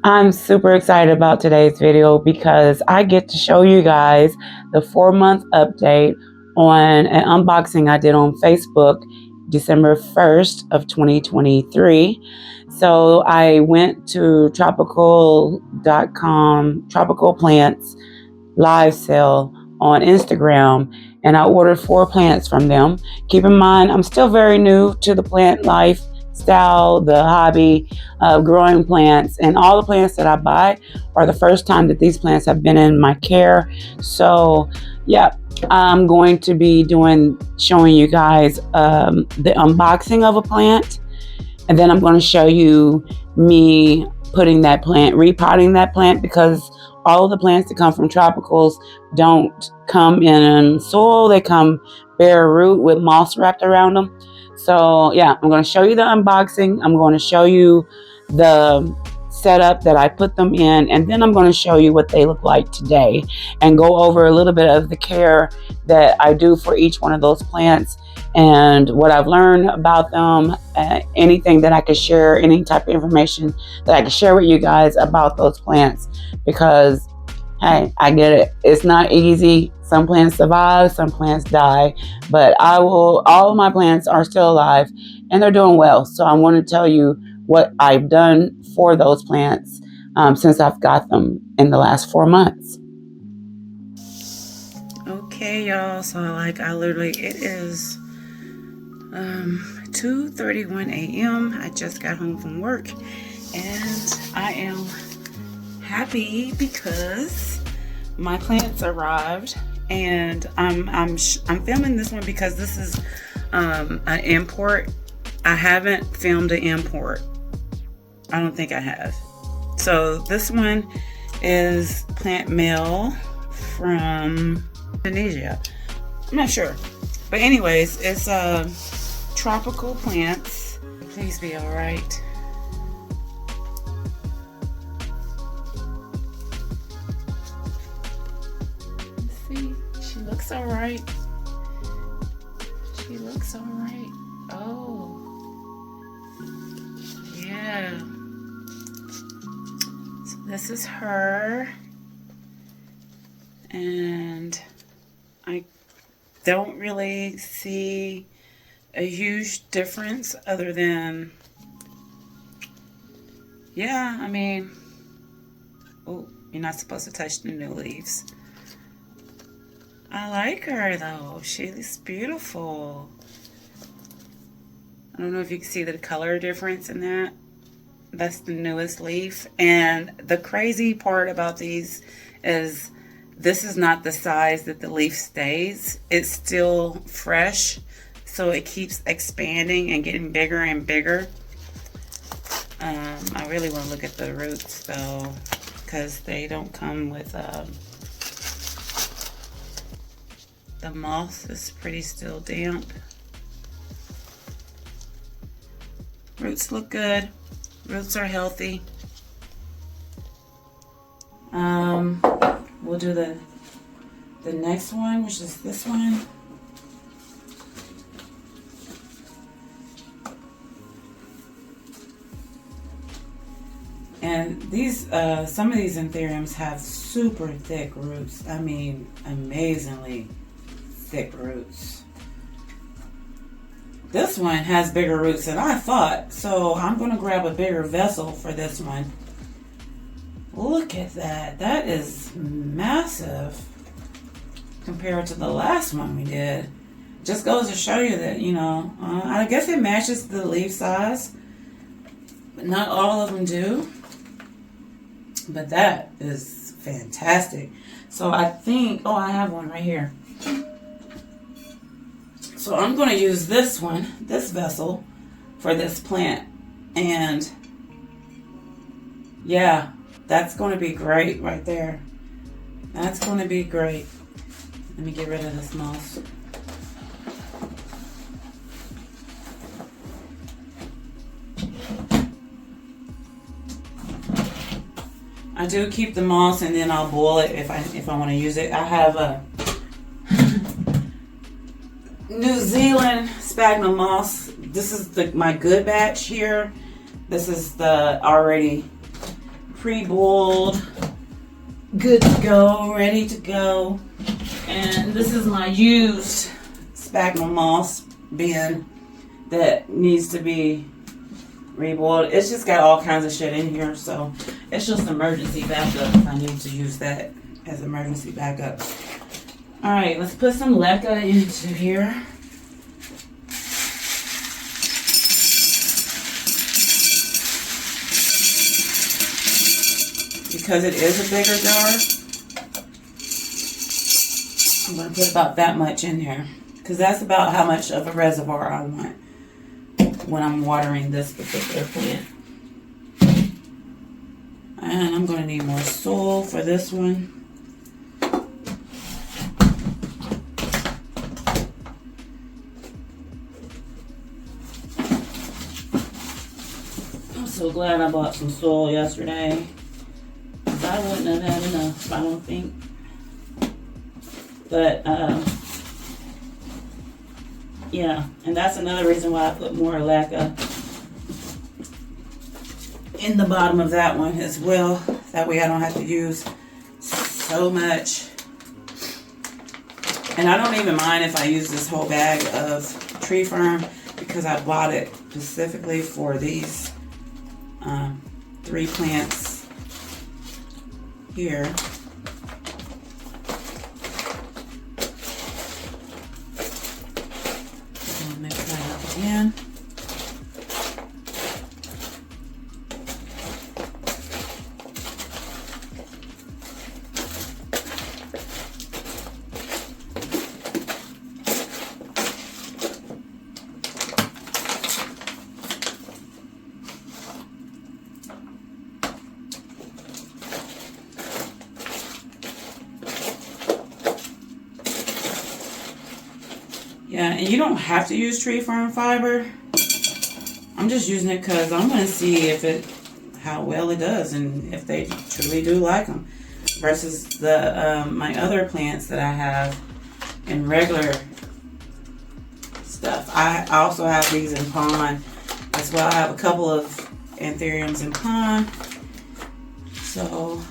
I'm super excited about today's video because I get to show you guys the 4-month update on an unboxing I did on Facebook December 1st of 2023. So I went to Tropical Plants live sale on Instagram, and I ordered 4 plants from them. Keep in mind, I'm still very new to the plant lifestyle, the hobby of growing plants, and all the plants that I buy are the first time that these plants have been in my care. So yeah, I'm going to be showing you guys the unboxing of a plant, and then I'm going to show you me repotting that plant, because all of the plants that come from tropicals don't come in soil. They come bare root with moss wrapped around them. So yeah, I'm going to show you the unboxing. I'm going to show you the setup that I put them in, and then I'm going to show you what they look like today and go over a little bit of the care that I do for each one of those plants and what I've learned about them, anything that I could share, any type of information that I could share with you guys about those plants, because hey, I get it. It's not easy. Some plants survive, some plants die, but all of my plants are still alive and they're doing well. So I want to tell you what I've done for those plants since I've got them in the last 4 months. Okay, y'all, so it is 2:31 a.m. I just got home from work and I am happy because my plants arrived, and I'm filming this one because this is an import. I haven't filmed an import. I don't think I have. So this one is plant mail from Indonesia. I'm not sure, but anyways, it's tropical plants. Please be all right. She looks all right. She looks all right. Oh, yeah. So this is her. And I don't really see a huge difference other than, yeah, I mean, oh, you're not supposed to touch the new leaves. I like her though. She looks beautiful. I don't know if you can see the color difference in that. That's the newest leaf. And the crazy part about these is this is not the size that the leaf stays. It's still fresh, so it keeps expanding and getting bigger and bigger. I really want to look at the roots though, because they don't come with the moss is pretty still damp. Roots look good. Roots are healthy. We'll do the next one, which is this one. And these, some of these Anthuriums have super thick roots. I mean, amazingly thick roots. This one has bigger roots than I thought, so I'm going to grab a bigger vessel for this one. Look at that. That is massive compared to the last one we did. Just goes to show you that, you know, I guess it matches the leaf size, but not all of them do. But that is fantastic. So I think, oh, I have one right here. So I'm going to use this one, this vessel, for this plant. And yeah, that's going to be great right there. That's going to be great. Let me get rid of this moss. I do keep the moss, and then I'll boil it if I want to use it. I have a New Zealand sphagnum moss. This is my good batch here. This is the already pre-boiled, good to go, ready to go. And this is my used sphagnum moss bin that needs to be reboiled. It's just got all kinds of shit in here, so it's just emergency backup. I need to use that as emergency backup. All right, let's put some leca into here. Because it is a bigger jar, I'm going to put about that much in here. Because that's about how much of a reservoir I want when I'm watering this particular plant. And I'm going to need more soil for this one. I'm so glad I bought some soil yesterday. I wouldn't have had enough, I don't think. But, yeah, and that's another reason why I put more leca in the bottom of that one as well. That way I don't have to use so much. And I don't even mind if I use this whole bag of tree fern because I bought it specifically for these 3 plants here. I'll mix that up again. Yeah, and you don't have to use tree fern fiber. I'm just using it because I'm going to see how well it does and if they truly do like them. Versus the my other plants that I have in regular stuff. I also have these in pond as well. I have a couple of anthuriums in pond. So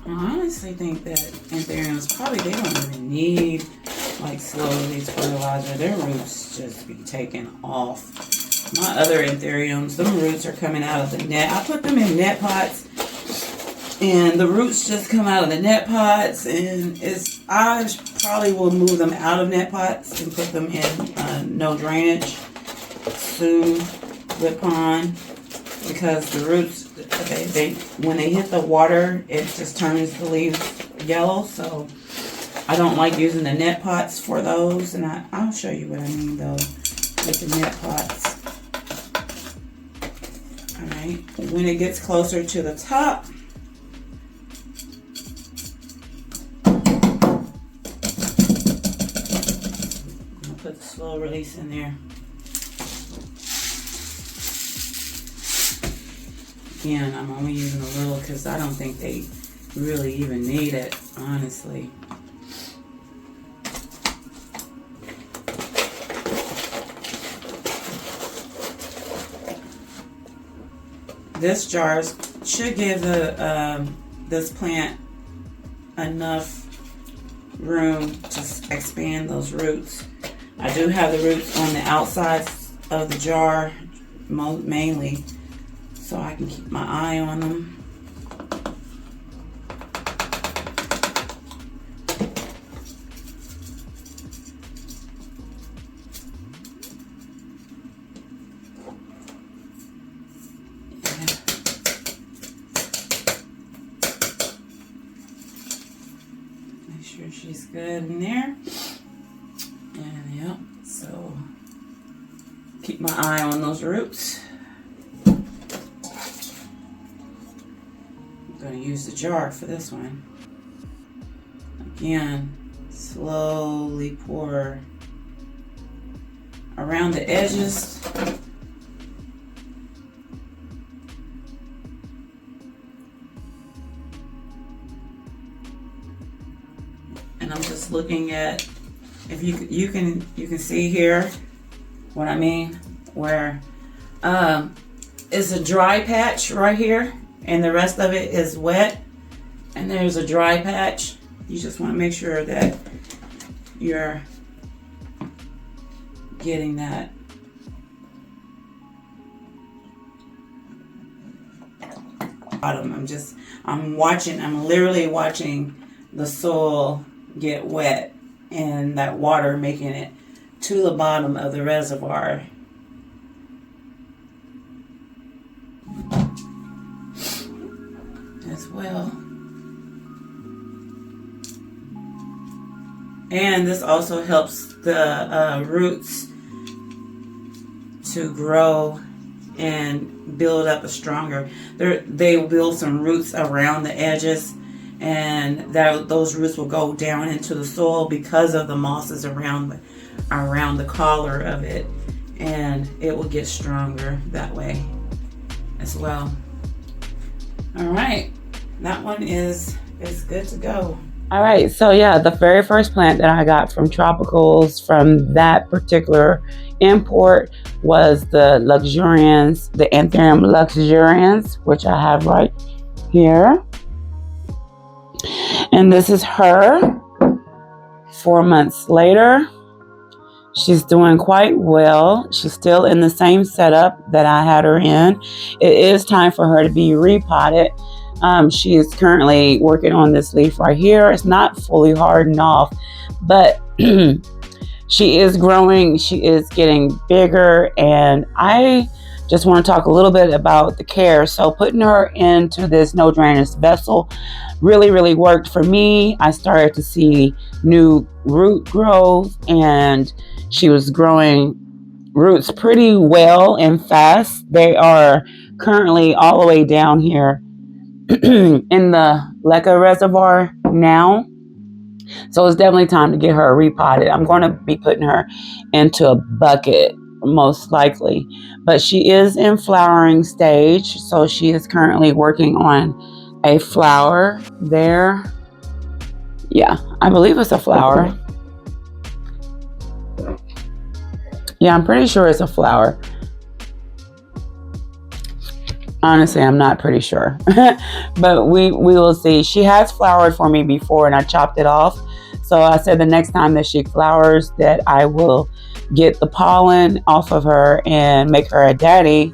I honestly think that anthuriums probably, they don't even need like slow release fertilizer. Their roots just be taken off. My other anthuriums, them roots are coming out of the net. I put them in net pots and the roots just come out of the net pots, and I probably will move them out of net pots and put them in no drainage soon with pond, because the roots, when they hit the water, it just turns the leaves yellow. So I don't like using the net pots for those, and I'll show you what I mean though with the net pots. All right, when it gets closer to the top, I'll put the slow release in there. Again, I'm only using a little because I don't think they really even need it, honestly. This jar should give this plant enough room to expand those roots. I do have the roots on the outside of the jar mainly, so I can keep my eye on them. Make sure she's good in there. And yep, so keep my eye on those roots. Going to use the jar for this one. Again, slowly pour around the edges just looking at, if you can see here what I mean, where it's a dry patch right here and the rest of it is wet, and there's a dry patch. You just want to make sure that you're getting that. I'm literally watching the soil get wet and that water making it to the bottom of the reservoir. As well. And this also helps the roots to grow and build up a stronger. They will build some roots around the edges, and those roots will go down into the soil because of the mosses around the collar of it, and it will get stronger that way as well. All right, that one is good to go. All right, so yeah, the very first plant that I got from Tropicals from that particular import was the luxurians, the Antheirum luxurians, which I have right here. And this is her 4 months later. She's doing quite well. She's still in the same setup that I had her in. It is time for her to be repotted. She is currently working on this leaf right here. It's not fully hardened off, but she is growing. She is getting bigger, and I just want to talk a little bit about the care. So putting her into this no drainage vessel really worked for me. I started to see new root growth, and she was growing roots pretty well and fast. They are currently all the way down here in the Leca reservoir now. So it's definitely time to get her repotted. I'm going to be putting her into a bucket most likely, but she is in flowering stage. So she is currently working on a flower there. Yeah, I believe it's a flower. Yeah, I'm pretty sure it's a flower. Honestly, I'm not pretty sure, but we will see. She has flowered for me before, and I chopped it off. So I said the next time that she flowers that I will get the pollen off of her and make her a daddy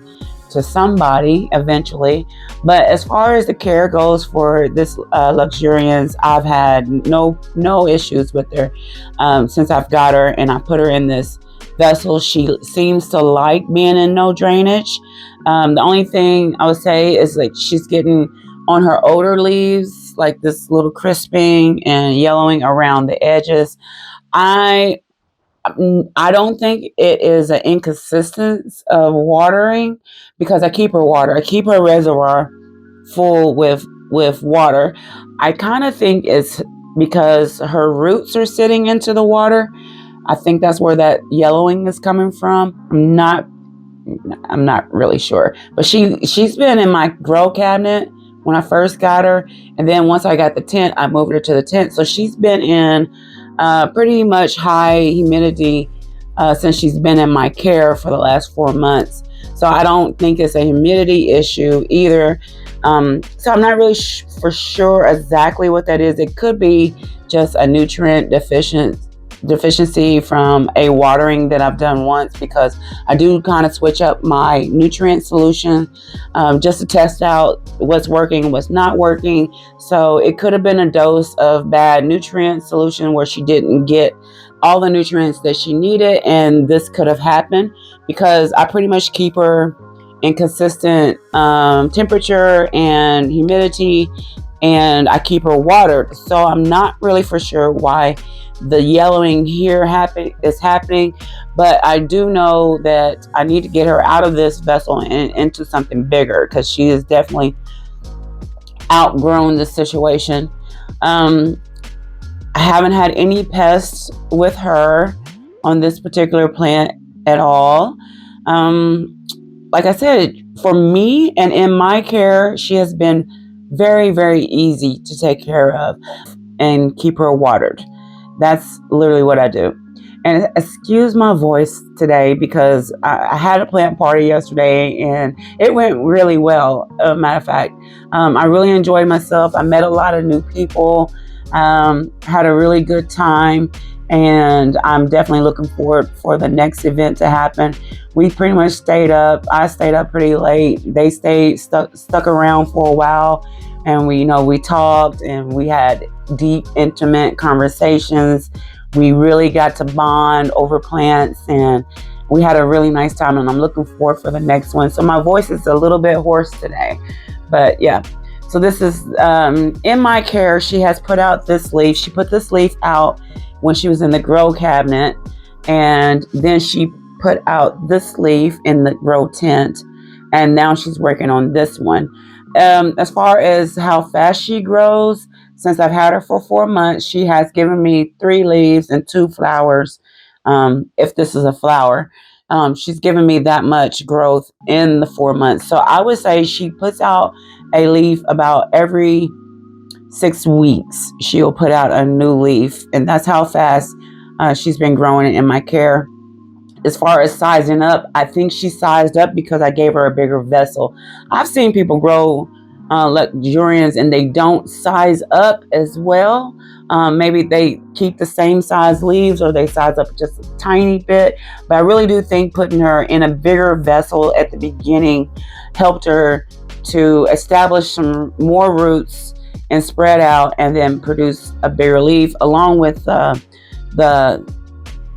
to somebody eventually. But as far as the care goes for this luxurians, I've had no issues with her since I've got her and I put her in this vessel. She seems to like being in no drainage. The only thing I would say is like she's getting on her older leaves, like this little crisping and yellowing around the edges. I don't think it is an inconsistency of watering, because I keep her water. I keep her reservoir full with water. I kind of think it's because her roots are sitting into the water. I think that's where that yellowing is coming from. I'm not really sure, but she's been in my grow cabinet when I first got her, and then once I got the tent, I moved her to the tent. So she's been in pretty much high humidity since she's been in my care for the last 4 months. So I don't think it's a humidity issue either. So I'm not really for sure exactly what that is. It could be just a nutrient deficiency from a watering that I've done once, because I do kind of switch up my nutrient solution just to test out what's working and what's not working. So it could have been a dose of bad nutrient solution where she didn't get all the nutrients that she needed, and this could have happened because I pretty much keep her in consistent temperature and humidity, and I keep her watered. So I'm not really for sure why the yellowing here is happening, but I do know that I need to get her out of this vessel and into something bigger, because she is definitely outgrown the situation. I haven't had any pests with her on this particular plant at all. Like I said, for me and in my care, she has been very easy to take care of and keep her watered. That's literally what I do. And excuse my voice today because I had a plant party yesterday and it went really well. Matter of fact, I really enjoyed myself. I met a lot of new people, had a really good time, and I'm definitely looking forward for the next event to happen. We pretty much stayed up. I stayed up pretty late. They stayed stuck around for a while, and we talked and we had deep, intimate conversations. We really got to bond over plants, and we had a really nice time, and I'm looking forward for the next one. So my voice is a little bit hoarse today, but yeah. So this is in my care. She has put out this leaf. She put this leaf out when she was in the grow cabinet, and then she put out this leaf in the grow tent, and now she's working on this one. As far as how fast she grows, since I've had her for 4 months, she has given me 3 leaves and 2 flowers. If this is a flower, she's given me that much growth in the 4 months. So I would say she puts out a leaf about every 6 weeks. She'll put out a new leaf, and that's how fast she's been growing in my care. As far as sizing up, I think she sized up because I gave her a bigger vessel. I've seen people grow luxurians and they don't size up as well. Maybe they keep the same size leaves or they size up just a tiny bit. But I really do think putting her in a bigger vessel at the beginning helped her to establish some more roots and spread out and then produce a bigger leaf, along with the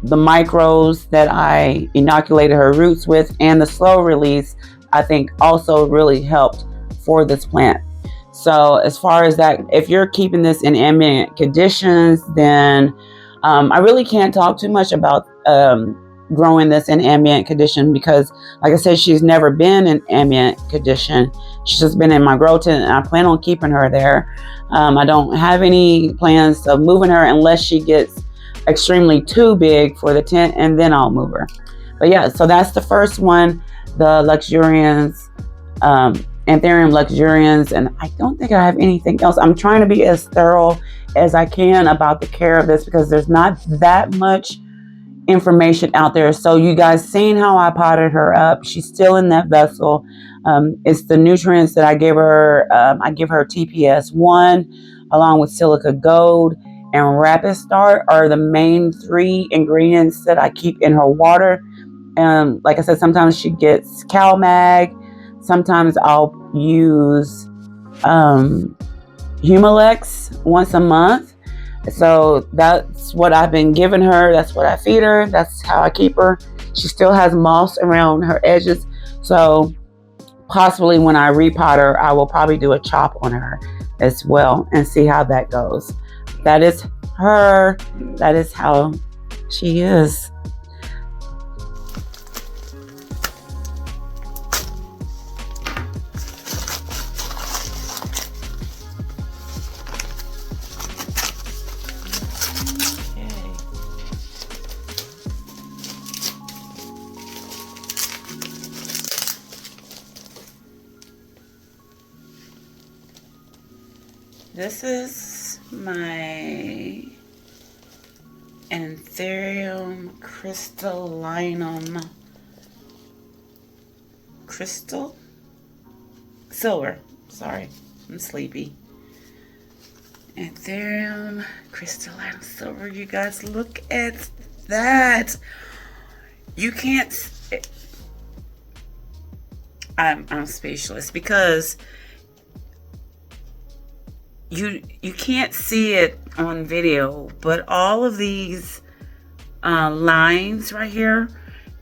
micros that I inoculated her roots with, and the slow release, I think also really helped for this plant. So as far as that, if you're keeping this in ambient conditions, then I really can't talk too much about growing this in ambient condition because, like I said, she's never been in ambient condition. She's just been in my grow tent, and I plan on keeping her there. I don't have any plans of moving her unless she gets extremely too big for the tent, and then I'll move her. But yeah, so that's the first one, the luxurians, Antheirum luxurians, and I don't think I have anything else. I'm trying to be as thorough as I can about the care of this because there's not that much information out there. So you guys seen how I potted her up. She's still in that vessel. It's the nutrients that I give her. I give her TPS1 along with silica gold and rapid start are the main 3 ingredients that I keep in her water. Like I said, sometimes she gets CalMag. Sometimes I'll use Humalex once a month. So that's what I've been giving her. That's what I feed her. That's how I keep her. She still has moss around her edges. So possibly when I repot her, I will probably do a chop on her as well and see how that goes. That is her. That is how she is. This is my Anthurium crystallinum crystal silver. Sorry, I'm sleepy. Anthurium crystallinum silver. You guys, look at that. You can't. I'm speechless because you can't see it on video, but all of these lines right here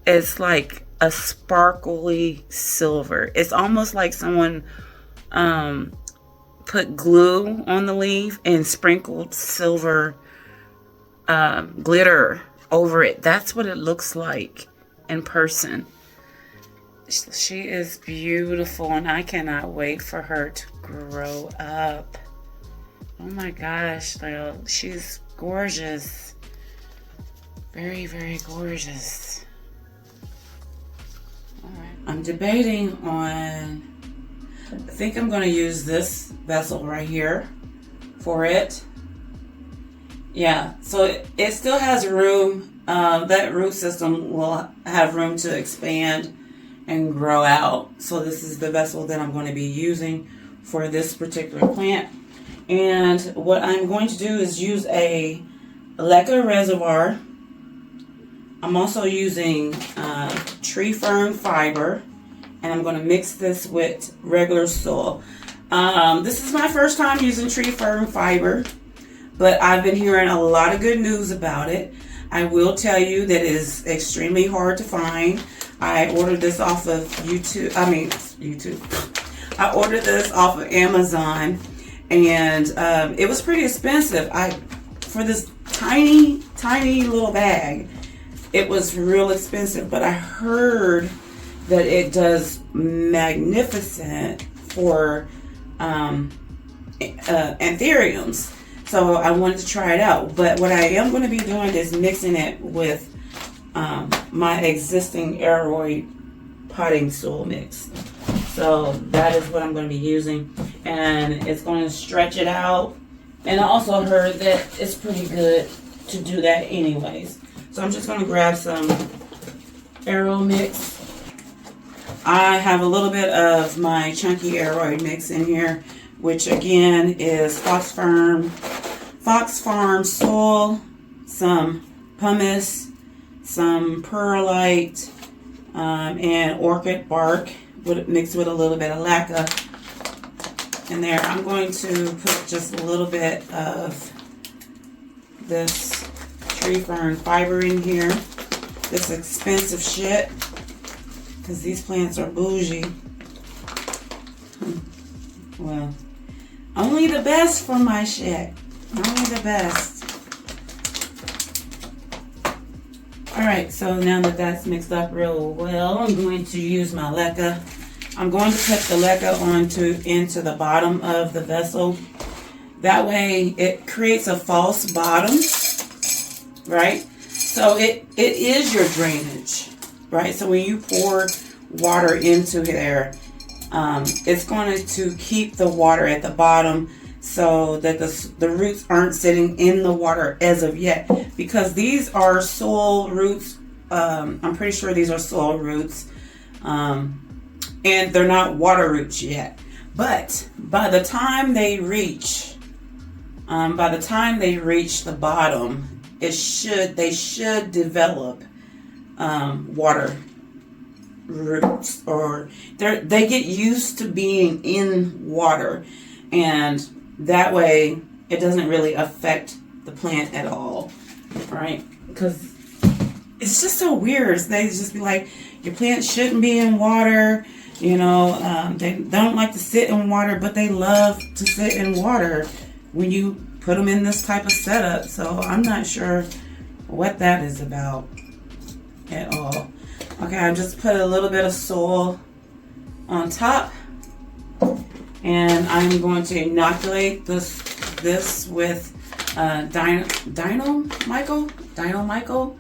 is like a sparkly silver. It's almost like someone put glue on the leaf and sprinkled silver glitter over it. That's what it looks like in person. She is beautiful, and I cannot wait for her to grow up. Oh my gosh, she's gorgeous. Very, very gorgeous. All right. I'm debating on, I think I'm going to use this vessel right here for it. Yeah, so it still has room. That root system will have room to expand and grow out. So this is the vessel that I'm going to be using for this particular plant. And what I'm going to do is use a leca reservoir. I'm also using tree fern fiber, and I'm going to mix this with regular soil. This is my first time using tree fern fiber, but I've been hearing a lot of good news about it. I will tell you that it is extremely hard to find. I ordered this off of YouTube. I ordered this off of Amazon, and it was pretty expensive. For this tiny little bag, it was real expensive, but I heard that it does magnificent for anthuriums. So I wanted to try it out. But what I am going to be doing is mixing it with my existing aeroid potting soil mix. So that is what I'm going to be using. And it's going to stretch it out. And I also heard that it's pretty good to do that anyways. So I'm just going to grab some aero mix. I have a little bit of my chunky aeroid mix in here, which again is Fox Farm soil, some pumice, some perlite, and orchid bark mixed with a little bit of leca in there. I'm going to put just a little bit of this tree fern fiber in here. This expensive shit, because these plants are bougie. Well, only the best for my shit. Only the best. Alright, so now that that's mixed up real well, I'm going to use my leca. I'm going to put the leca into the bottom of the vessel. That way it creates a false bottom, right? So it is your drainage, right? So when you pour water into there, it's going to keep the water at the bottom so that the roots aren't sitting in the water as of yet, because these are soil roots. I'm pretty sure these are soil roots, and they're not water roots yet. But by the time they reach the bottom, they should develop water roots, or they get used to being in water, and that way it doesn't really affect the plant at all, right? Because it's just so weird. They just be like, your plant shouldn't be in water, you know. They don't like to sit in water, but they love to sit in water when you put them in this type of setup. So I'm not sure what that is about at all. Okay, I just put a little bit of soil on top, and I'm going to inoculate this with Dino Michael.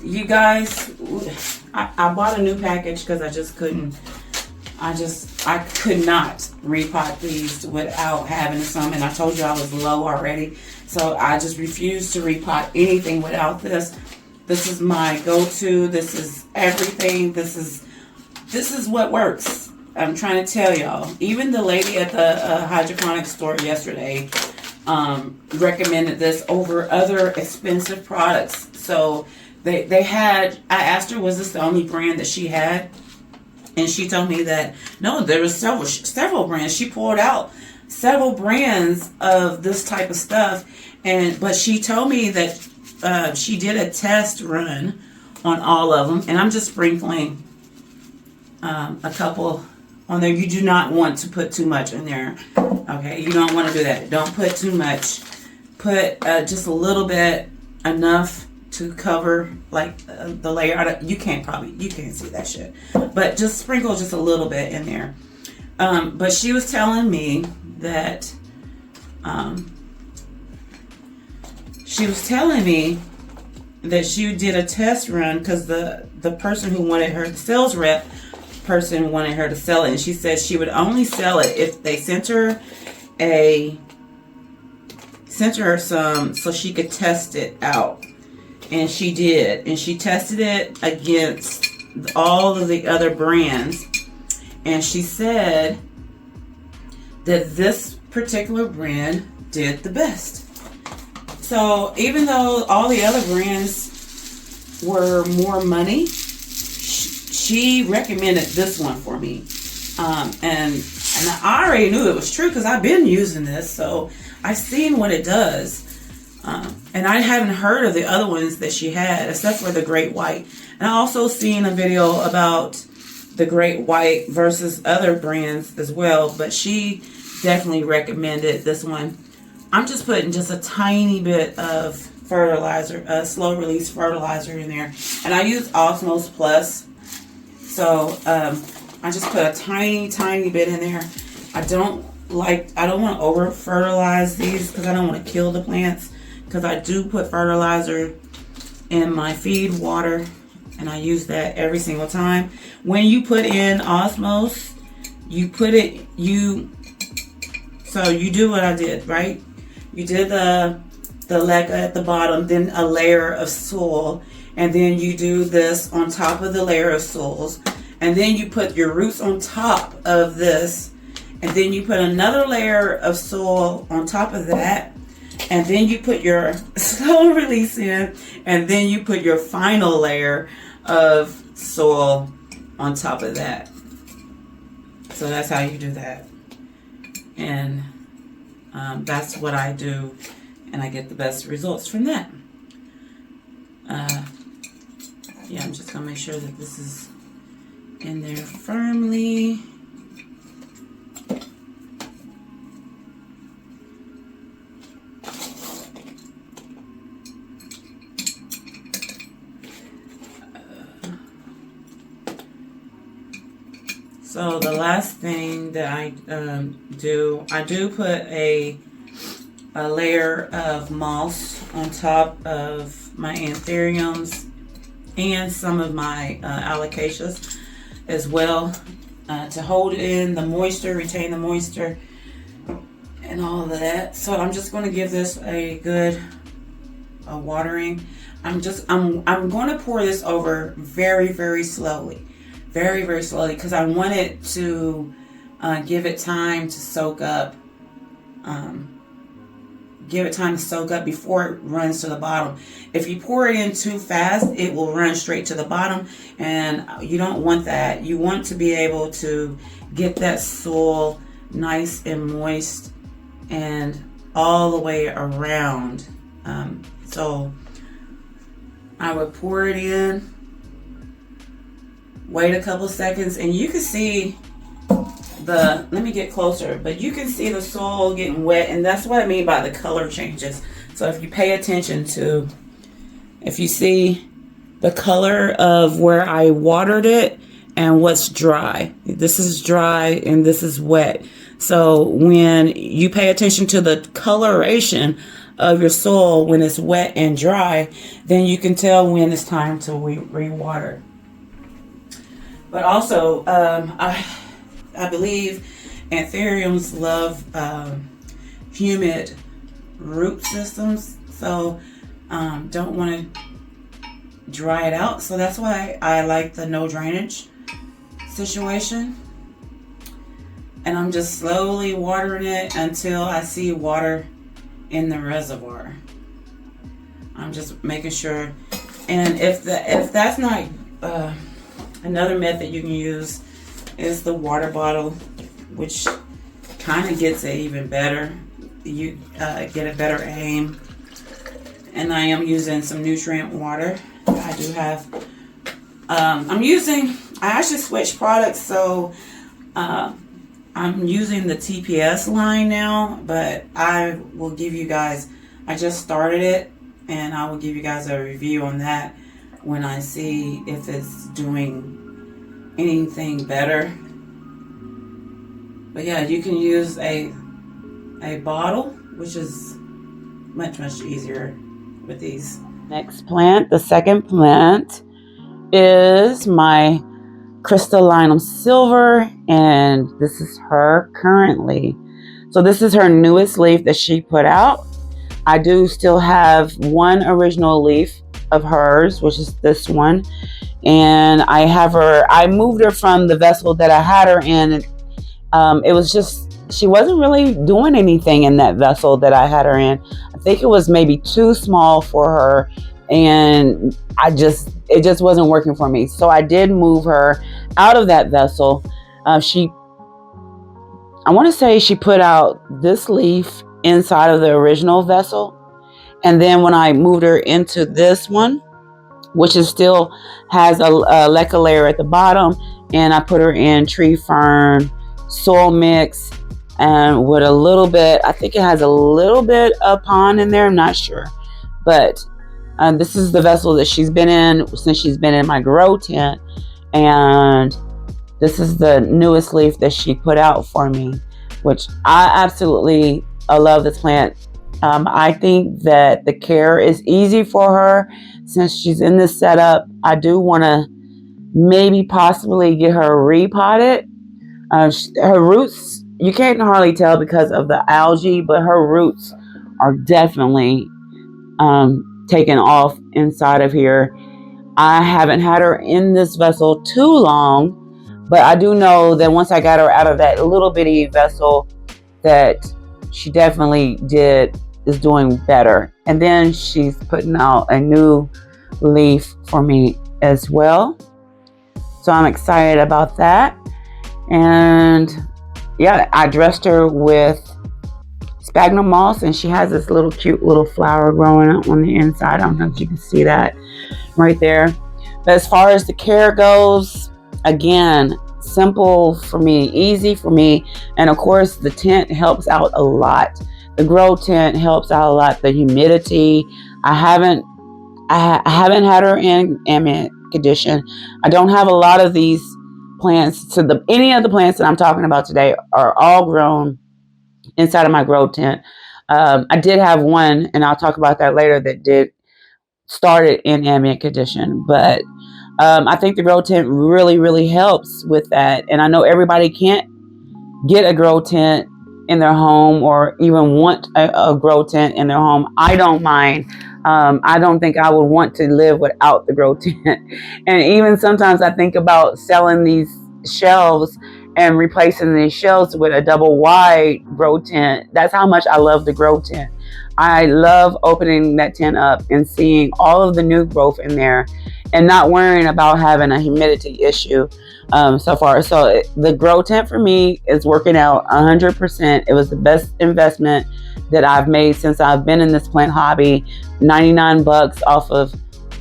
You guys, I bought a new package because I could not repot these without having some, and I told you I was low already, so I just refused to repot anything without this. This is my go-to. This is everything. This is what works. I'm trying to tell y'all. Even the lady at the hydroponic store yesterday recommended this over other expensive products. So they had, I asked her, was this the only brand that she had? And she told me that no, there was several brands. She pulled out several brands of this type of stuff, but she told me that she did a test run on all of them, and I'm just sprinkling a couple on there. You do not want to put too much in there. Okay, you don't want to do that. Don't put too much. Put just a little bit, enough to cover like the layer. You can't see that shit, but just sprinkle just a little bit in there. But she was telling me that she did a test run because the person who wanted her, the sales rep person, wanted her to sell it, and she said she would only sell it if they sent her sent her some so she could test it out. And she did. And she tested it against all of the other brands. And she said that this particular brand did the best. So even though all the other brands were more money, she recommended this one for me. And I already knew it was true because I've been using this. So I've seen what it does. And I haven't heard of the other ones that she had, except for the Great White. And I also seen a video about the Great White versus other brands as well. But she definitely recommended this one. I'm just putting just a tiny bit of fertilizer, slow release fertilizer in there. And I use Osmos Plus. So I just put a tiny bit in there. I don't want to over fertilize these because I don't want to kill the plants. Because I do put fertilizer in my feed water, and I use that every single time. When you put in Osmos, you do what I did, right? You did the leca at the bottom, then a layer of soil, and then you do this on top of the layer of soils, and then you put your roots on top of this, and then you put another layer of soil on top of that. And then you put your slow release in, and then you put your final layer of soil on top of that. So that's how you do that. And that's what I do, and I get the best results from that. Yeah, I'm just going to make sure that this is in there firmly. So the last thing that I do put a layer of moss on top of my anthuriums and some of my alocasias as well, to hold in the moisture, retain the moisture, and all of that. So I'm just going to give this a good watering. I'm going to pour this over very slowly. Very slowly, because I want it to give it time to soak up. Give it time to soak up before it runs to the bottom. If you pour it in too fast, it will run straight to the bottom, and you don't want that. You want to be able to get that soil nice and moist and all the way around. So I would pour it in. Wait a couple seconds, and you can see let me get closer, but you can see the soil getting wet, and that's what I mean by the color changes. So if you pay attention to, if you see the color of where I watered it and what's dry, this is dry and this is wet. So when you pay attention to the coloration of your soil when it's wet and dry, then you can tell when it's time to re-water. But also, I believe anthuriums love humid root systems, so don't want to dry it out. So that's why I like the no drainage situation. And I'm just slowly watering it until I see water in the reservoir. I'm just making sure. And if that's not another method you can use is the water bottle, which kind of gets it even better. You get a better aim. And I am using some nutrient water. I do have, I actually switched products, so I'm using the TPS line now, but I will give you guys, I just started it, and I will give you guys a review on that when I see if it's doing anything better. But yeah, you can use a bottle, which is much easier with these. Next plant, the second plant, is my crystallinum silver, and this is her currently. So this is her newest leaf that she put out. I do still have one original leaf of hers, which is this one. And I moved her from the vessel that I had her in. It was just, she wasn't really doing anything in that vessel that I had her in. I think it was maybe too small for her. And it just wasn't working for me. So I did move her out of that vessel. I want to say she put out this leaf inside of the original vessel. And then when I moved her into this one, which is still has a leca layer at the bottom, and I put her in tree fern, soil mix, and with a little bit, I think it has a little bit of pond in there, I'm not sure. But this is the vessel that she's been in since she's been in my grow tent. And this is the newest leaf that she put out for me, which I absolutely love this plant. I think that the care is easy for her since she's in this setup. I do want to maybe possibly get her repotted. Her roots, you can't hardly tell because of the algae, but her roots are definitely taken off inside of here. I haven't had her in this vessel too long, but I do know that once I got her out of that little bitty vessel, that she definitely is doing better. And then she's putting out a new leaf for me as well. So I'm excited about that. And yeah, I dressed her with sphagnum moss, and she has this little cute little flower growing up on the inside. I don't know if you can see that right there. But as far as the care goes, again, simple for me, easy for me. And of course, the tent helps out a lot. The grow tent helps out a lot. The humidity. I haven't had her in ambient condition. I don't have a lot of these plants. So any of the plants that I'm talking about today are all grown inside of my grow tent. I did have one, and I'll talk about that later, that did started in ambient condition. But I think the grow tent really, really helps with that. And I know everybody can't get a grow tent in their home or even want a grow tent in their home. I don't mind. I don't think I would want to live without the grow tent. And even sometimes I think about selling these shelves and replacing these shelves with a double wide grow tent. That's how much I love the grow tent. I love opening that tent up and seeing all of the new growth in there and not worrying about having a humidity issue so far. So the grow tent for me is working out 100%. It was the best investment that I've made since I've been in this plant hobby. 99 bucks off of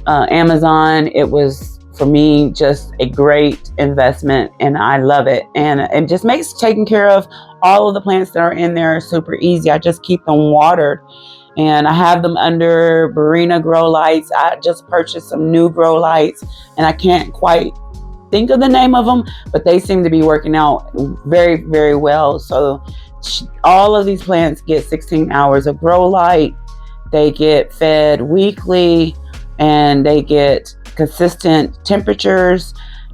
Amazon. It was, for me, just a great investment, and I love it. And it just makes taking care of all of the plants that are in there super easy. I just keep them watered, and I have them under Barina grow lights. I just purchased some new grow lights, and I can't quite think of the name of them, but they seem to be working out very, very well. So all of these plants get 16 hours of grow light. They get fed weekly, and they get consistent temperatures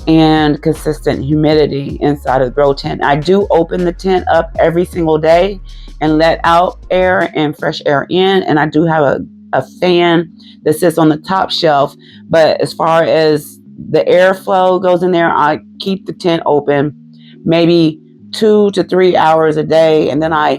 and consistent humidity inside of the grow tent. I do open the tent up every single day and let out air and fresh air in. And I do have a fan that sits on the top shelf. But as far as the airflow goes in there, I keep the tent open maybe 2 to 3 hours a day. And then I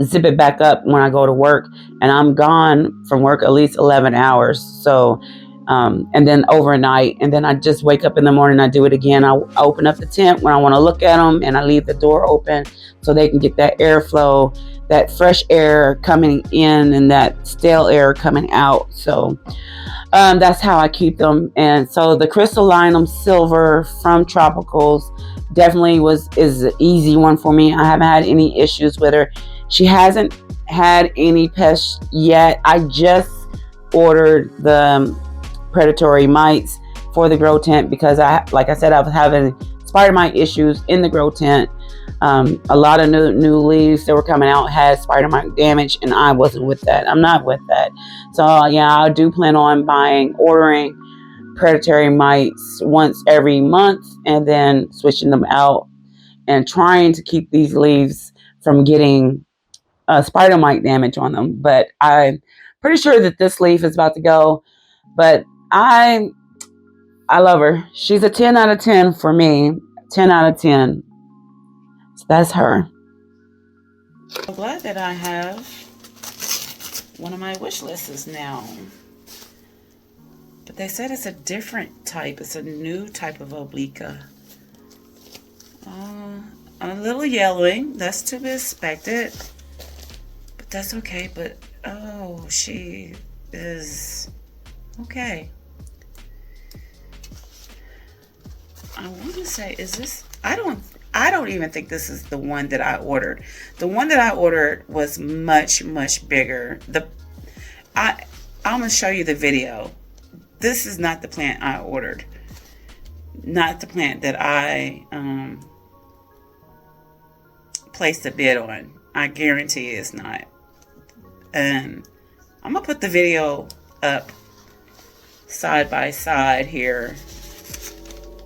zip it back up when I go to work. And I'm gone from work at least 11 hours. So and then overnight, and then I just wake up in the morning, I do it again. I open up the tent when I want to look at them, and I leave the door open so they can get that airflow, that fresh air coming in and that stale air coming out. So that's how I keep them. And so the crystallinum silver from Tropicals definitely is an easy one for me. I haven't had any issues with her. She hasn't had any pests yet. I just ordered the predatory mites for the grow tent because like I said, I was having spider mite issues in the grow tent. A lot of new leaves that were coming out had spider mite damage, and I wasn't with that. I'm not with that. So yeah, I do plan on ordering predatory mites once every month, and then switching them out and trying to keep these leaves from getting spider mite damage on them. But I'm pretty sure that this leaf is about to go. But I love her. She's a 10 out of 10 for me. 10 out of 10. So that's her. I'm glad that I have one of my wish lists now. But they said it's a different type. It's a new type of oblique. A little yellowing. That's to be expected. But that's okay. But, oh, she is okay. I want to say, is this... I don't even think this is the one that I ordered. The one that I ordered was much, much bigger. I'm going to show you the video. This is not the plant I ordered. Not the plant that I placed a bid on. I guarantee it's not. And I'm going to put the video up side by side here.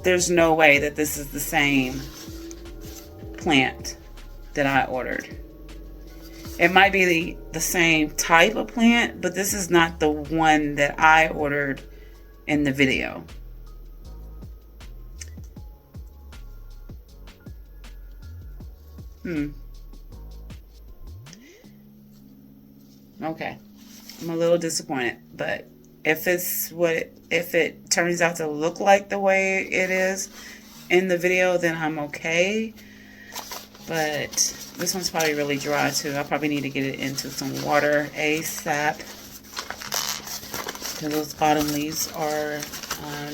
There's no way that this is the same plant that I ordered. It might be the same type of plant, but this is not the one that I ordered in the video. Okay. I'm a little disappointed, but if it turns out to look like the way it is in the video, then I'm okay. But this one's probably really dry too. I probably need to get it into some water ASAP, because those bottom leaves are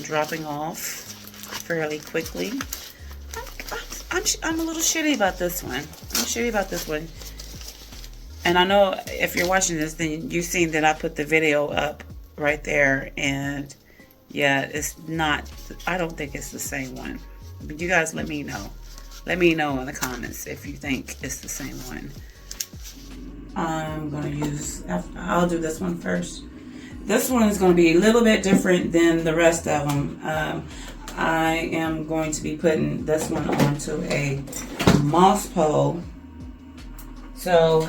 dropping off fairly quickly. I'm a little shitty about this one. I'm shitty about this one. And I know if you're watching this, then you've seen that I put the video up right there. And yeah, it's not, I don't think it's the same one. But you guys let me know. Let me know in the comments if you think it's the same one. I'm going to use, I'll do this one first. This one is going to be a little bit different than the rest of them. I am going to be putting this one onto a moss pole. So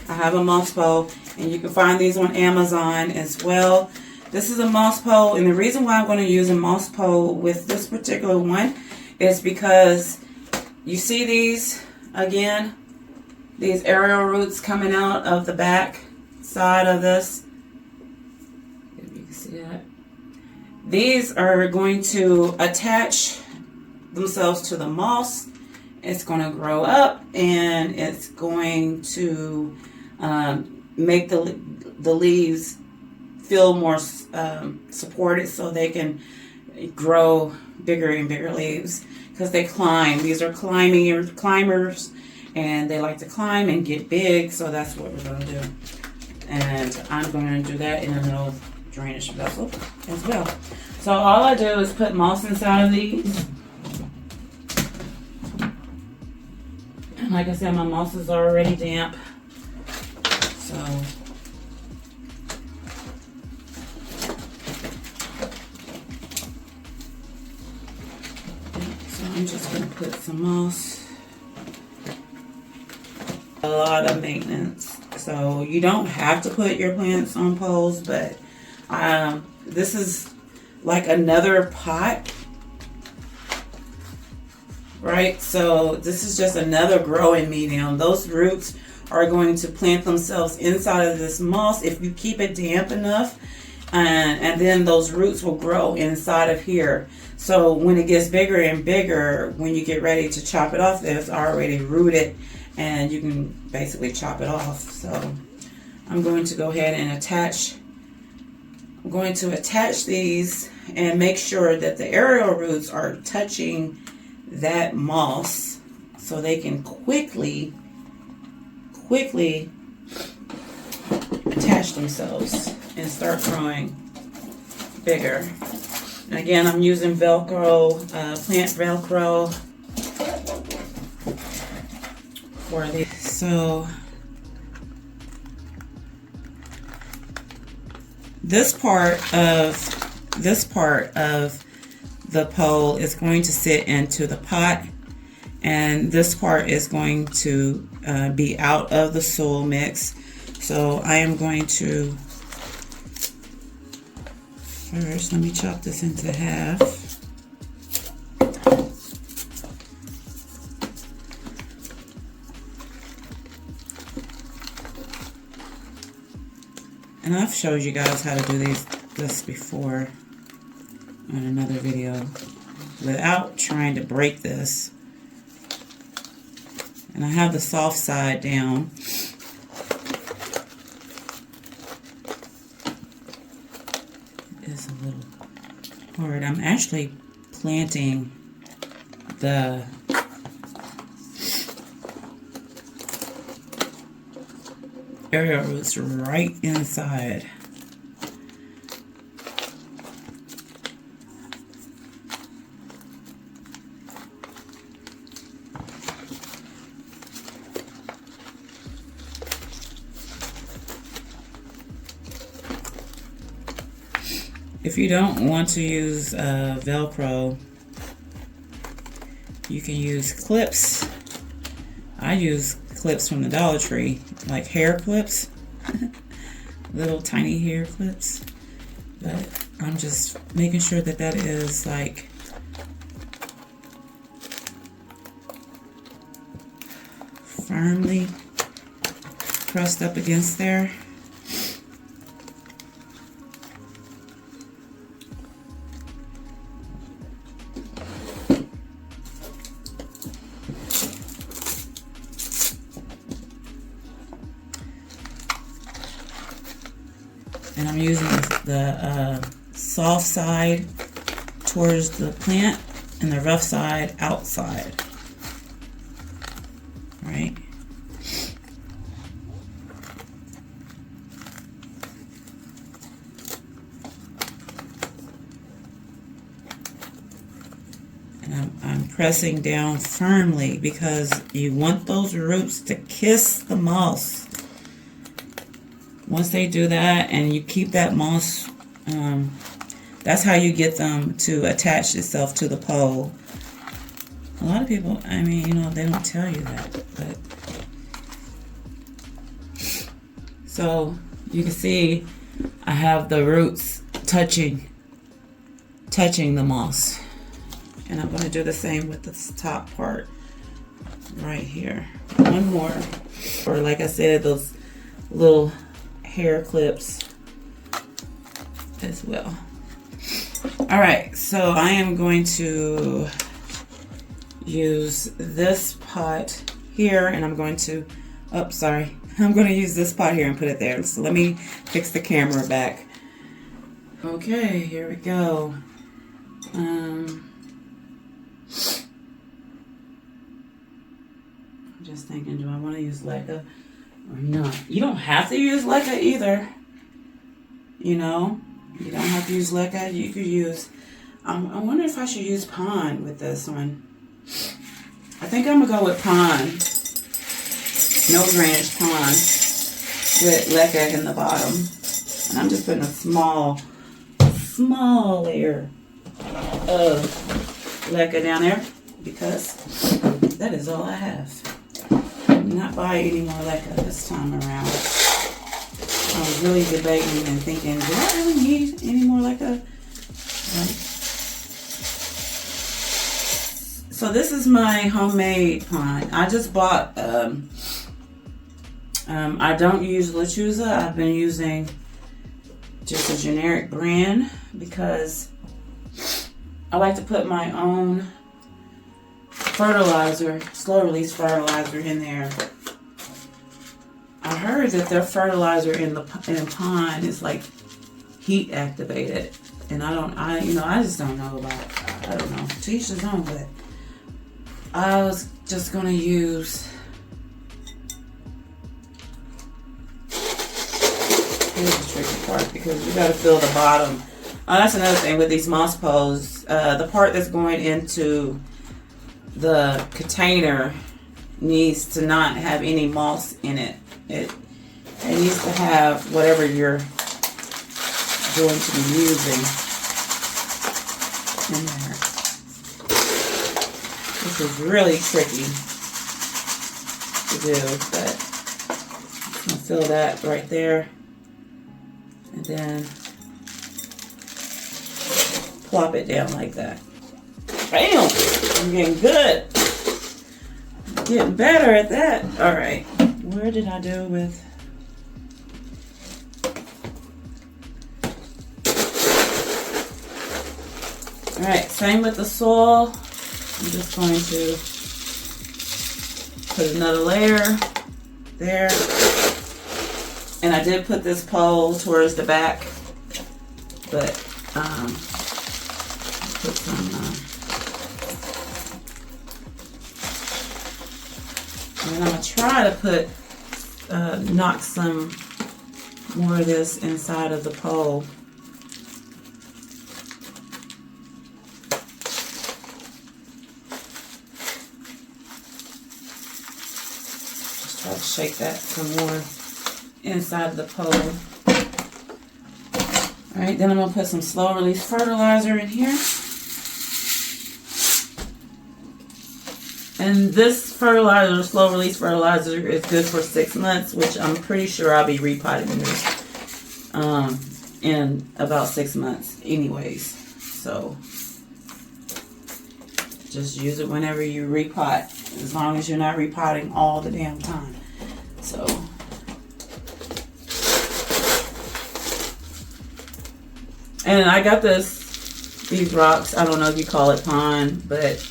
I have a moss pole, and you can find these on Amazon as well. This is a moss pole, and the reason why I'm going to use a moss pole with this particular one is because you see these, again, these aerial roots coming out of the back side of this. If you can see that. These are going to attach themselves to the moss. It's going to grow up, and it's going to make the leaves feel more supported, so they can grow bigger and bigger leaves, because they climb. These are climbers, and they like to climb and get big, so that's what we're going to do. And I'm going to do that in a little drainage vessel as well. So all I do is put moss inside of these. And like I said, my moss is already damp. So I'm just going to put some moss. A lot of maintenance. So you don't have to put your plants on poles, but this is like another pot, right? So this is just another growing medium. Those roots are going to plant themselves inside of this moss if you keep it damp enough, and then those roots will grow inside of here. So when it gets bigger and bigger, when you get ready to chop it off, it's already rooted, and you can basically chop it off. So I'm going to go ahead and attach. I'm going to attach these and make sure that the aerial roots are touching that moss, so they can quickly attach themselves and start growing bigger. And again, I'm using Velcro, plant Velcro for these. So this part of the pole is going to sit into the pot, and this part is going to be out of the soil mix. So I am going to first, let me chop this into half. And I've showed you guys how to do this before in another video without trying to break this. And I have the soft side down. It's a little hard. I'm actually planting the arrows right inside. If you don't want to use Velcro, you can use clips. I use clips from the Dollar Tree, like hair clips, little tiny hair clips. But I'm just making sure that that is like firmly pressed up against there. And I'm using the soft side towards the plant and the rough side outside. Right? And I'm pressing down firmly because you want those roots to kiss the moss. Once they do that and you keep that moss, that's how you get them to attach itself to the pole. A lot of people, I mean, you know, they don't tell you that, but so you can see I have the roots touching the moss. And I'm going to do the same with this top part right here. One more, or like I said, those little hair clips as well. All right, so I am going to use this pot here, and I'm going to, I'm going to use this pot here and put it there. So let me fix the camera back. Okay, here we go. I'm just thinking, do I want to use leca or not? You don't have to use leca either. You know, you don't have to use leca. You could use, I wonder if I should use pine with this one. I think I'm going to go with pine. No drainage pine with leca in the bottom. And I'm just putting a small layer of leca down there because that is all I have. I'm not buying any more leca this time around. I was really debating and thinking, do I really need any more leca? So this is my homemade pine. I just bought, I don't use Lechuza. I've been using just a generic brand because I like to put my own fertilizer, slow release fertilizer in there. I heard that their fertilizer in pine is like heat activated, and I just don't know about it. I don't know. To each his own, but I was just gonna use. Here's the tricky part because you gotta fill the bottom. Oh, that's another thing with these moss poles. The part that's going into the container needs to not have any moss in it. It needs to have whatever you're going to be using in there. This is really tricky to do, but I'm gonna fill that right there, and then plop it down like that. Bam! I'm getting good. I'm getting better at that. All right, where did I do with? All right, same with the soil. I'm just going to put another layer there. And I did put this pole towards the back, but put some, and I'm gonna try to put, knock some more of this inside of the pole. Just try to shake that some more inside the pole. All right, then I'm gonna put some slow release fertilizer in here. And this fertilizer, slow release fertilizer, is good for 6 months, which I'm pretty sure I'll be repotting this in about 6 months anyways. So just use it whenever you repot, as long as you're not repotting all the damn time. So and I got these rocks, I don't know if you call it pond, but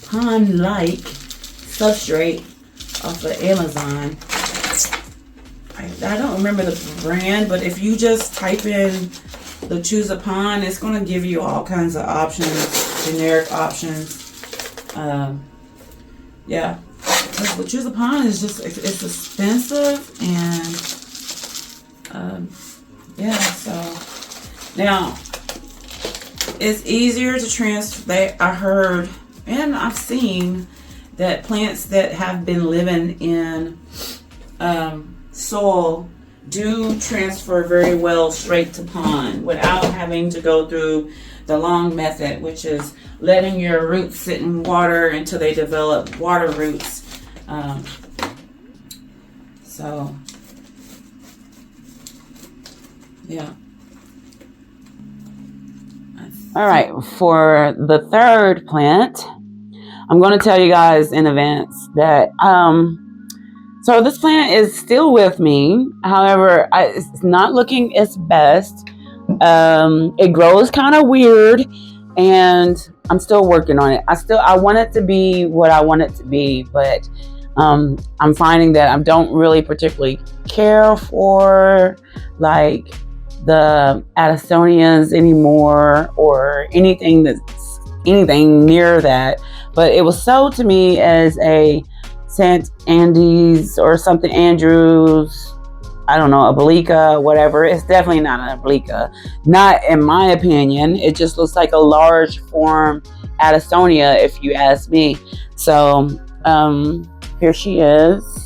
pond-like substrate off of Amazon. I don't remember the brand, but if you just type in the choose a pond, it's going to give you all kinds of options, generic options. Yeah, the choose a pond is just, it's expensive, and yeah, so now it's easier to transfer. I heard and I've seen that plants that have been living in soil do transfer very well straight to pond without having to go through the long method, which is letting your roots sit in water until they develop water roots. So yeah. All right, for the third plant, I'm going to tell you guys in advance that, so this plant is still with me. However, it's not looking its best. It grows kind of weird, and I'm still working on it. I want it to be what I want it to be, but I'm finding that I don't really particularly care for like the Addisonians anymore, or anything near that. But it was sold to me as a St. Andy's or something, Andrews, I don't know, a Bellica, whatever. It's definitely not an Bellica, not in my opinion. It just looks like a large form Addisonia, if you ask me. So here she is.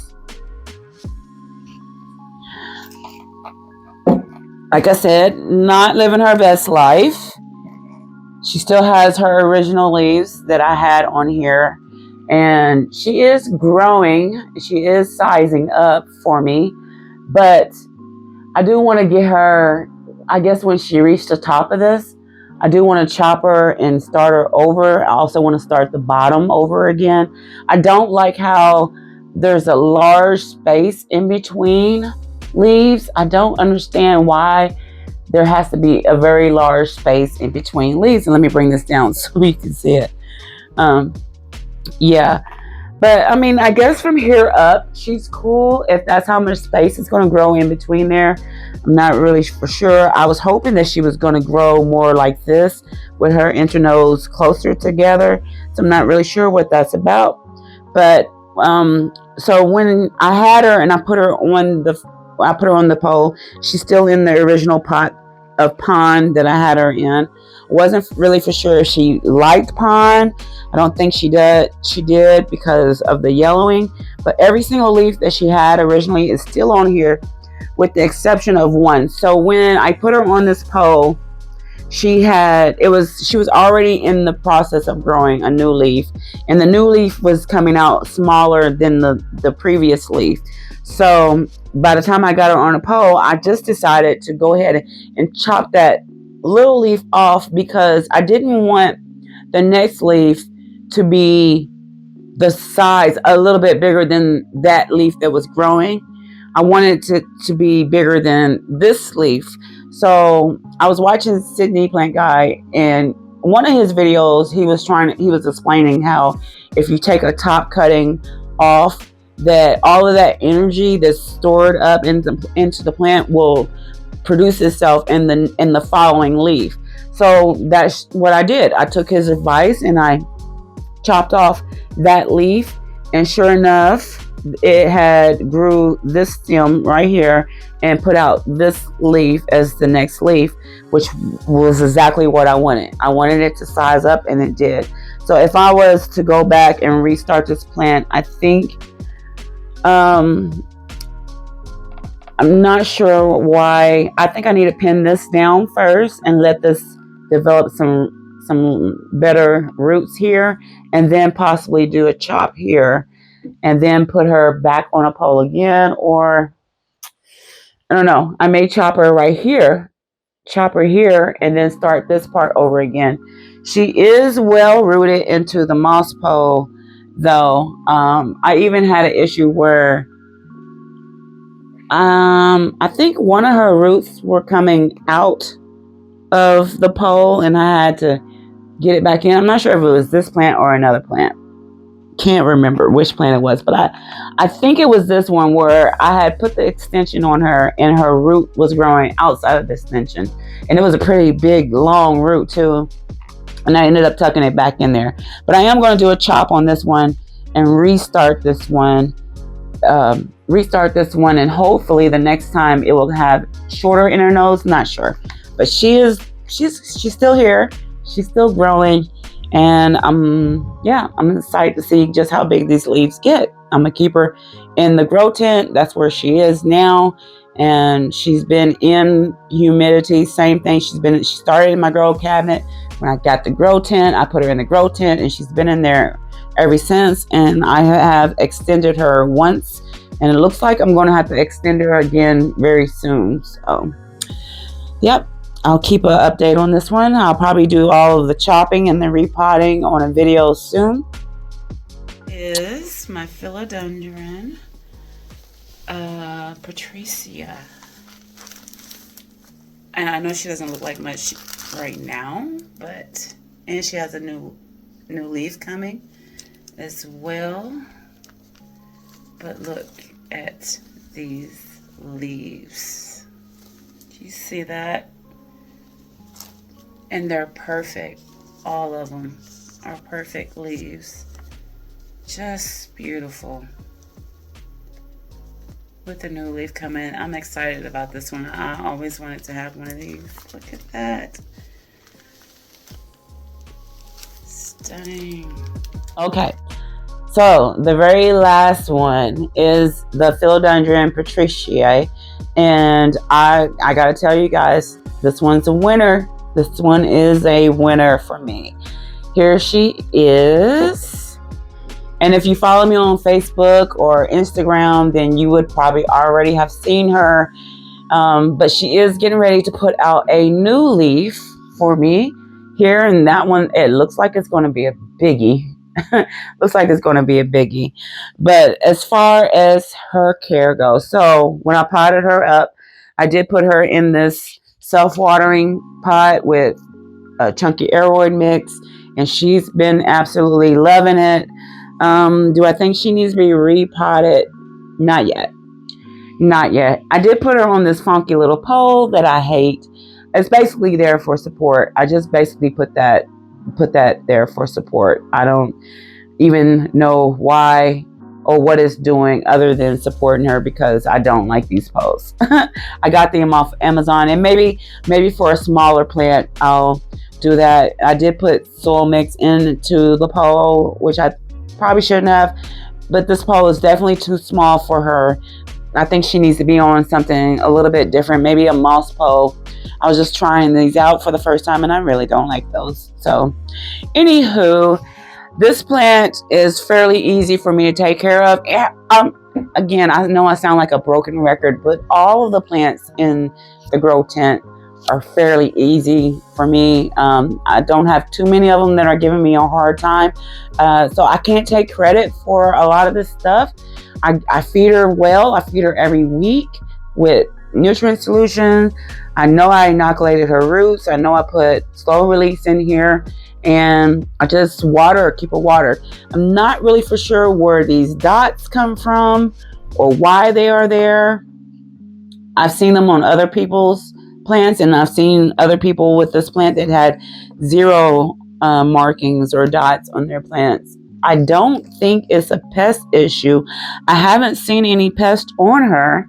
Like I said, not living her best life. She still has her original leaves that I had on here, and she is growing. She is sizing up for me, but I do want to get her, I guess when she reached the top of this, I do want to chop her and start her over. I also want to start the bottom over again. I don't like how there's a large space in between leaves. I don't understand why there has to be a very large space in between leaves. And let me bring this down so you can see it. Yeah, but I mean, I guess from here up, she's cool if that's how much space is going to grow in between there. I'm not really for sure. I was hoping that she was going to grow more like this with her internodes closer together. So I'm not really sure what that's about. But so when I had her and I put her on the pole, she's still in the original pot of pond that I had her in. Wasn't really for sure if she liked pond. I don't think she did because of the yellowing, but every single leaf that she had originally is still on here with the exception of one. So when I put her on this pole, she was already in the process of growing a new leaf, and the new leaf was coming out smaller than the previous leaf. So by the time I got her on a pole, I just decided to go ahead and chop that little leaf off, because I didn't want the next leaf to be the size a little bit bigger than that leaf that was growing. I wanted it to be bigger than this leaf. So I was watching Sydney Plant Guy, and one of his videos, he was explaining how if you take a top cutting off, that all of that energy that's stored up into the plant will produce itself in the following leaf. So that's what I did. I took his advice and I chopped off that leaf, and sure enough, it had grew this stem right here and put out this leaf as the next leaf, which was exactly what I wanted. I wanted it to size up, and it did. So if I was to go back and restart this plant, I think I'm not sure why. I think I need to pin this down first and let this develop some better roots here, and then possibly do a chop here, and then put her back on a pole again. Or I don't know, I may chop her here, and then start this part over again. She is well rooted into the moss pole, though. I even had an issue where I think one of her roots were coming out of the pole, and I had to get it back in. I'm not sure if it was this plant or another plant. Can't remember which plant it was, but I think it was this one, where I had put the extension on her, and her root was growing outside of the extension, and it was a pretty big long root too, and I ended up tucking it back in there. But I am going to do a chop on this one and restart this one, and hopefully the next time it will have shorter inner nodes. Not sure, but she's still here. She's still growing, and I'm excited to see just how big these leaves get. I'm gonna keep her in the grow tent. That's where she is now, and she's been in humidity. Same thing. She started in my grow cabinet. When I got the grow tent, I put her in the grow tent, and she's been in there ever since. And I have extended her once, and it looks like I'm going to have to extend her again very soon. So, yep. I'll keep an update on this one. I'll probably do all of the chopping and the repotting on a video soon. Is my Philodendron, patriciae. And I know she doesn't look like much right now, and she has a new leaf coming as well. But look at these leaves. Do you see that? And they're perfect. All of them are perfect leaves. Just beautiful. With the new leaf coming, I'm excited about this one. I always wanted to have one of these. Look at that. Stunning. Okay. So the very last one is the Philodendron patriciae. And I gotta tell you guys, this one's a winner. This one is a winner for me. Here she is. And if you follow me on Facebook or Instagram, then you would probably already have seen her. But she is getting ready to put out a new leaf for me here. And that one, it looks like it's going to be a biggie. Looks like it's going to be a biggie. But as far as her care goes, so when I potted her up, I did put her in this self-watering pot with a chunky aeroid mix, and she's been absolutely loving it. Do I think she needs to be repotted? Not yet. Not yet. I did put her on this funky little pole that I hate. It's basically there for support. I just basically put that there for support. I don't even know why or what it's doing other than supporting her, because I don't like these poles. I got them off Amazon, and maybe for a smaller plant I'll do that. I did put soil mix into the pole, which I probably shouldn't have, but this pole is definitely too small for her. I think she needs to be on something a little bit different, maybe a moss pole. I was just trying these out for the first time, and I really don't like those. So, anywho, this plant is fairly easy for me to take care of. Again, I know I sound like a broken record, but all of the plants in the grow tent are fairly easy for me. I don't have too many of them that are giving me a hard time. So I can't take credit for a lot of this stuff. I feed her well. I feed her every week with nutrient solution. I know I inoculated her roots. I know I put slow release in here, and I just water, keep her watered. I'm not really for sure where these dots come from or why they are there. I've seen them on other people's plants, and I've seen other people with this plant that had zero markings or dots on their plants. I don't think it's a pest issue. I haven't seen any pest on her.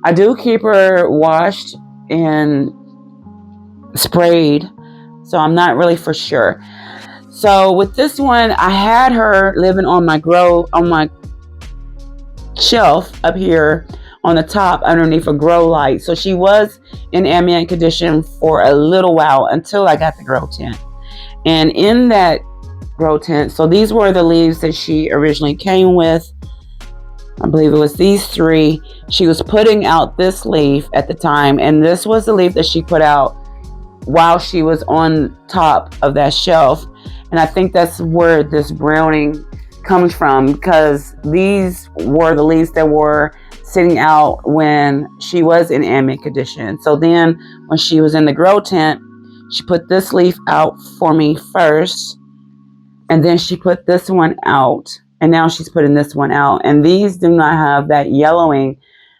I do keep her washed and sprayed, so I'm not really for sure. So with this one, I had her living on my shelf up here on the top underneath a grow light. So she was in ambient condition for a little while until I got the grow tent. And in that grow tent, so these were the leaves that she originally came with. I believe it was these three. She was putting out this leaf at the time, and this was the leaf that she put out while she was on top of that shelf. And I think that's where this browning comes from, because these were the leaves that were sitting out when she was in ambient condition. So then when she was in the grow tent, she put this leaf out for me first, and then she put this one out, and now she's putting this one out. And these do not have that yellowing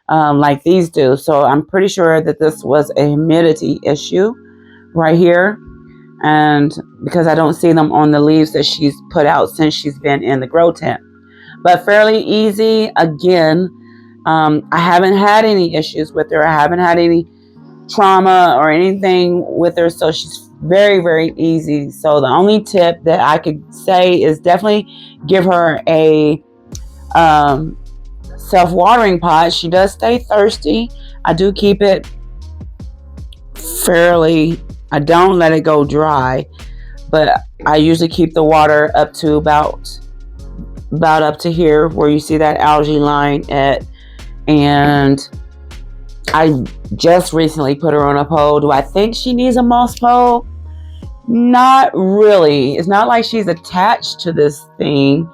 like these do. So I'm pretty sure that this was a humidity issue right here. And because I don't see them on the leaves that she's put out since she's been in the grow tent. But fairly easy. Again, I haven't had any issues with her. I haven't had any trauma or anything with her. So she's very, very easy. So the only tip that I could say is definitely give her a self-watering pot. She does stay thirsty. I do keep it fairly, I don't let it go dry, but I usually keep the water up to about up to here where you see that algae line at. And I just recently put her on a pole. Do I think she needs a moss pole? Not really. It's not like she's attached to this thing,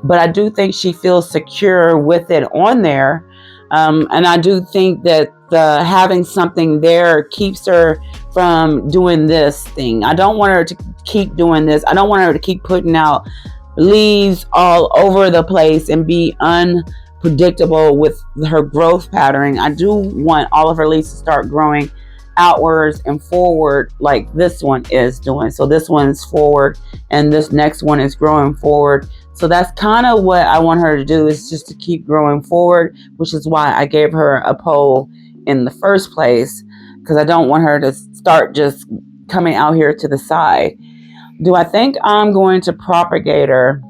but I do think she feels secure with it on there. And I do think that having something there keeps her from doing this thing. I don't want her to keep doing this. I don't want her to keep putting out leaves all over the place and be unpredictable with her growth pattern. I do want all of her leaves to start growing outwards and forward like this one is doing. So this one's forward and this next one is growing forward. So that's kind of what I want her to do, is just to keep growing forward, which is why I gave her a pole in the first place, because I don't want her to start just coming out here to the side. Do I think I'm going to propagate her?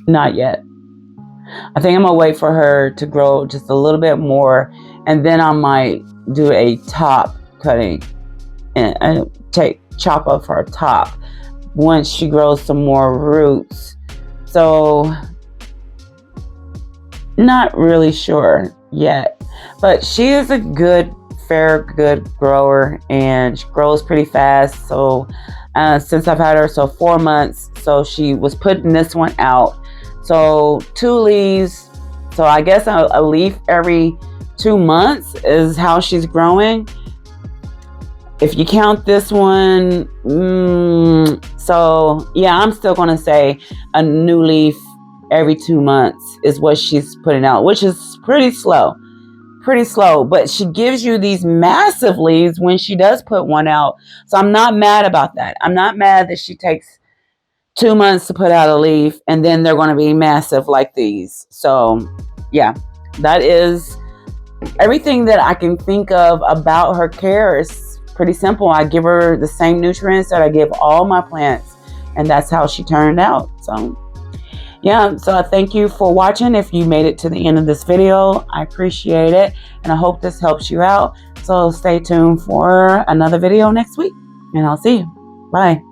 Not yet. I think I'm gonna wait for her to grow just a little bit more, and then I might do a top cutting and chop off her top once she grows some more roots. So not really sure yet, but she is a good grower, and she grows pretty fast. So since I've had her, so 4 months, so she was putting this one out. So 2 leaves, so I guess a leaf every 2 months is how she's growing. If you count this one, so yeah, I'm still going to say a new leaf every 2 months is what she's putting out, which is pretty slow, but she gives you these massive leaves when she does put one out. So I'm not mad about that. I'm not mad that she takes 2 months to put out a leaf and then they're going to be massive like these. So yeah, that is everything that I can think of about her care. Is pretty simple. I give her the same nutrients that I give all my plants, and that's how she turned out. So Yeah, so I thank you for watching. If you made it to the end of this video, I appreciate it, and I hope this helps you out. So stay tuned for another video next week, and I'll see you. Bye.